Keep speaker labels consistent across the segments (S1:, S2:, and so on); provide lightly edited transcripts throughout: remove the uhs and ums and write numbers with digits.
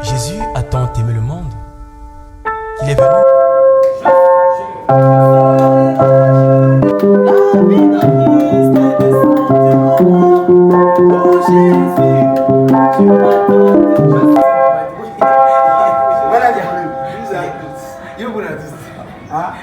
S1: Jésus a tant aimé le monde qu'il est venu.
S2: La vie de Christ est descendue. Oh Jésus, tu m'as donné.
S3: Voilà, il y a un artiste. Ah,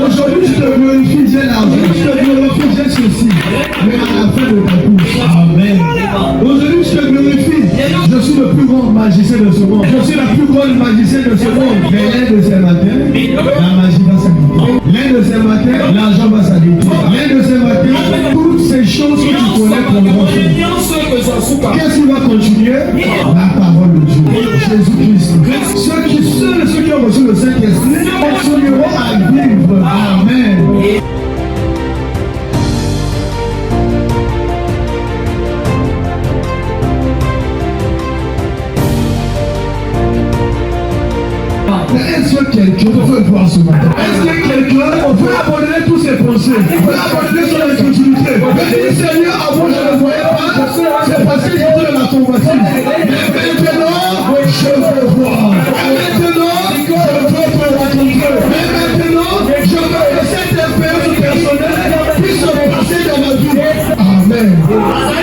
S3: aujourd'hui je te glorifie, j'ai l'argent, je te glorifie, j'ai ceci. Mais à la fin de ta bouche. Amen. Aujourd'hui je te glorifie, je suis le plus grand magicien de ce monde. Je suis la plus grande magicienne de ce monde. Mais l'un de ces matins, la magie va s'arrêter. L'un de ces matins, l'argent va s'arrêter. L'un de ces matins, toutes ces choses que tu connais pour qu'est-ce qui va continuer? La parole de Dieu. Jésus-Christ. Ceux qui ont reçu le Saint-Esprit continueront à vivre. Amen. Est-ce que quelqu'un peut voir ce matin? Est-ce que quelqu'un peut abandonner tous ses pensées, peut abandonner son incrédulité? Mais Seigneur, avant je ne voyais pas, c'est parce que j'étais dans la convoitise. Mais maintenant, je veux voir. Maintenant, je veux te rencontrer. Mais maintenant, je veux que cette expérience personnelle puisse se passer dans ma vie. Amen.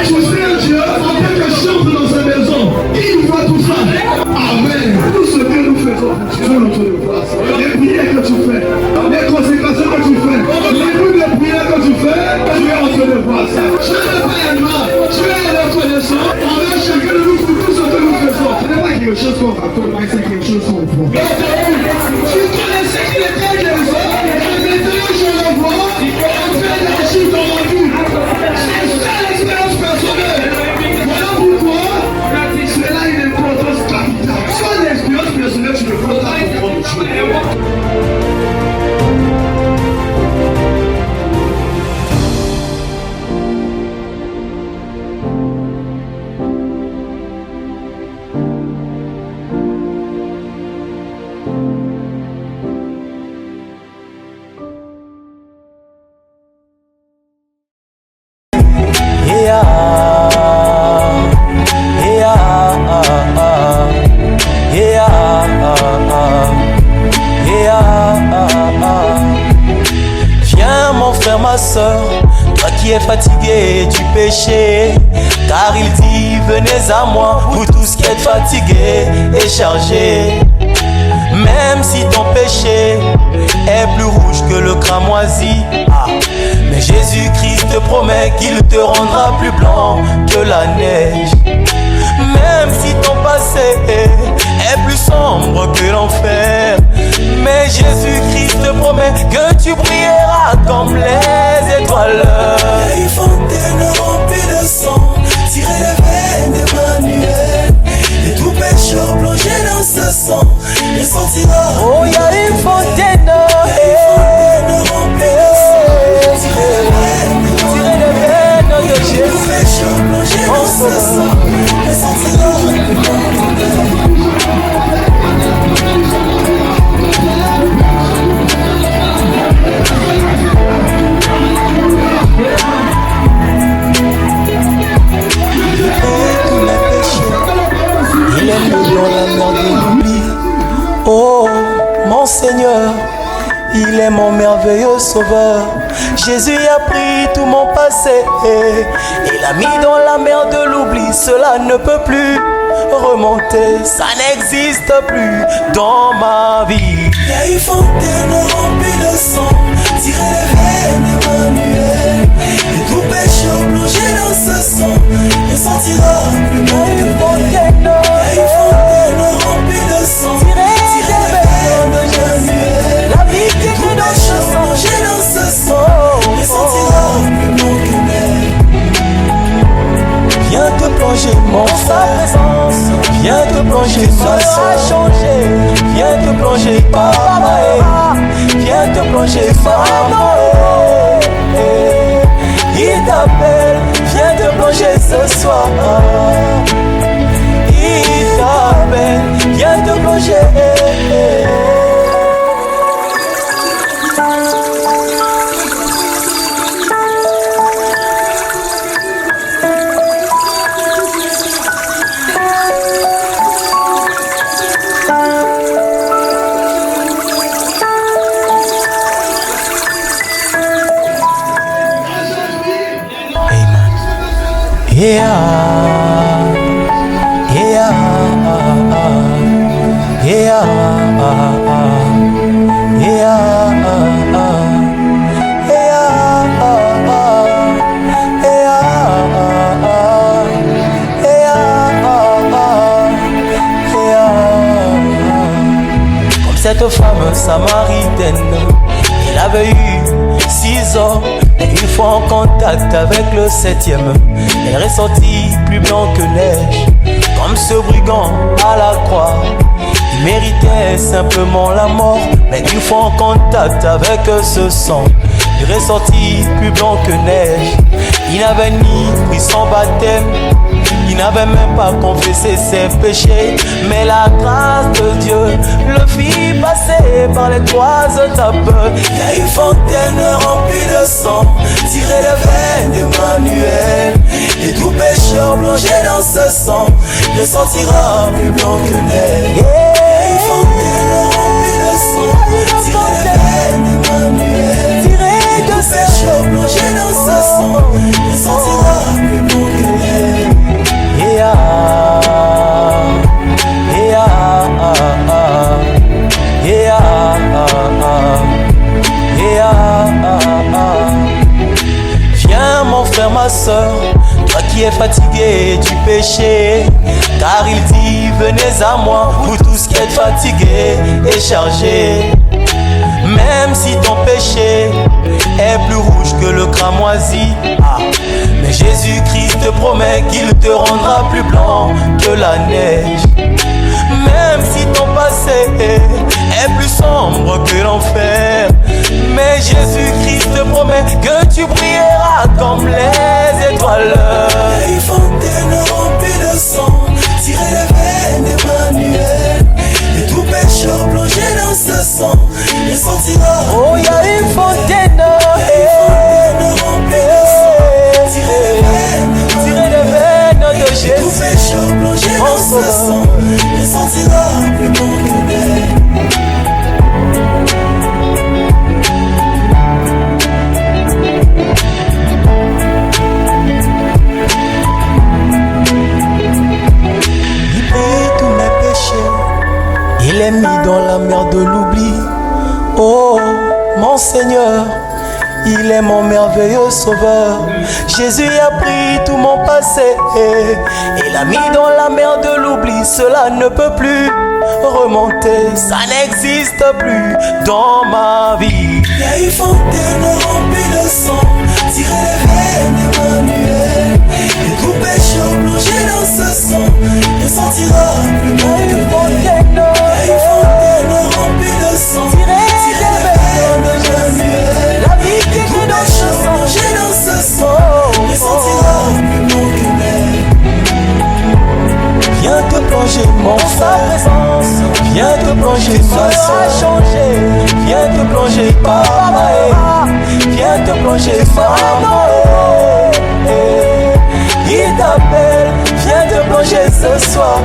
S3: Je suis un Dieu, en tant que chante dans sa maison, il voit tout ça. Amen. Tout ce que nous faisons. besoin d'entrer de grâce. Les prières que tu fais, les consécrations que tu fais, les bruits de prières que tu fais, tu es en train de voir ça. Tu es le païennement, tu es le reconnaissant. Envers chacun de nous pour tout ce que nous faisons. Ce n'est pas quelque chose qu'on raconte, mais c'est quelque chose qu'on voit. Tu connaissais qu'il était guérisseur, mais maintenant je le vois, en train d'agir dans ma vie. C'est ça l'expérience personnelle. Voilà pourquoi c'est là une importance capitale. Sans l'expérience personnelle, tu ne peux pas comprendre le choses.
S1: Viens mon frère, ma soeur, toi qui es fatigué du péché, car il dit venez à moi, vous tous qui êtes fatigués et chargés. Même si ton péché est plus rouge que le cramoisi, mais Jésus-Christ te promet qu'il te rendra plus blanc que la neige. Même si ton passé est plus sombre que l'enfer, mais Jésus-Christ te promet que tu brilleras comme les étoiles.
S4: Il y a une fontaine remplie de sang, tirée des veines d'Emmanuel. Et tout pécheur plongé dans ce sang, il sortira.
S1: Oh, il y a une fontaine,
S4: remplie de sang, tirée des veines de Jésus. Tout pécheur plongé dans ce sang, il sortira.
S1: Il est dans la mer de l'oubli. Oh, mon Seigneur, il est mon merveilleux sauveur. Jésus a pris tout mon passé et l'a mis dans la mer de l'oubli. Cela ne peut plus remonter, ça n'existe plus dans ma vie.
S4: Il y a une fontaine remplie de sang, tirée des veines d'Emmanuel. Et tout pécheur plongé dans ce sang, il sortira plus blanc que neige. Il y a une fontaine remplie de sang, tirée des veines d'Emmanuel.
S1: La vie qui
S4: Et tout
S1: est dans
S4: pécheur
S1: ce sang,
S4: plongé dans ce sang, il sortira plus blanc que neige.
S1: viens te plonger mon frère, viens te plonger ma soeur, viens te plonger papa, viens te plonger maman. Il t'appelle, viens te plonger ce soir. Il t'appelle, viens te plonger. Yeah, yeah, yeah, yeah, comme cette femme samaritaine, il avait eu 6 ans. Et une fois en contact avec le 7e, elle est ressortie plus blanc que neige. Comme ce brigand à la croix, il méritait simplement la mort. Mais une fois en contact avec ce sang, il est ressorti plus blanc que neige. Il n'avait ni pris son baptême, il n'avait même pas confessé ses péchés. Mais la grâce de Dieu le fit passer par les 3 étapes.
S4: Il y a une fontaine remplie de sang, tirée des veines d'Emmanuel. Et tout pécheur plongé dans ce sang, ne sortira plus blanc que neige. Il y a une fontaine remplie de sang, tirée des veines d'Emmanuel. Et tout pécheur plongé dans ce sang, ne sortira plus blanc que neige.
S1: Yeah, yeah, fatigué du péché, car il dit venez à moi, vous tous qui êtes fatigués et chargés. Même si ton péché est plus rouge que le cramoisi, mais Jésus-Christ te promet qu'il te rendra plus blanc que la neige. Même si ton passé est plus sombre que l'enfer, mais Jésus-Christ te promet que tu brilleras comme les étoiles.
S4: Il y a une fontaine remplie de sang, tirée des veines d'Emmanuel. Et tout pécheur plongé dans ce sang, il sortira.
S1: Oh, il y a une fontaine
S4: remplie de sang, tirée des veines de Jésus. Et tout pécheur plongé dans ce sang, il sortira plus bon que l'air.
S1: Il est mis dans la mer de l'oubli. Oh, mon Seigneur, il est mon merveilleux sauveur. Jésus a pris tout mon passé et l'a mis dans la mer de l'oubli. Cela ne peut plus remonter, ça n'existe plus dans ma vie.
S4: Il y a une fontaine remplie de sang, tirée des veines d'Emmanuel. Et tout pécheur plongé dans ce sang, il sortira plus bon que l'air. Il y a une fontaine remplie de sang, tirée des veines d'Emmanuel.
S1: La vie qui
S4: et tout
S1: est dans ce
S4: pécheur
S1: sang,
S4: plongé dans ce sang, il sortira plus bon que l'air.
S1: Viens te plonger mon frère, viens te plonger ma soeur, viens te plonger papa, viens te plonger maman. Il t'appelle, viens te plonger ce soir.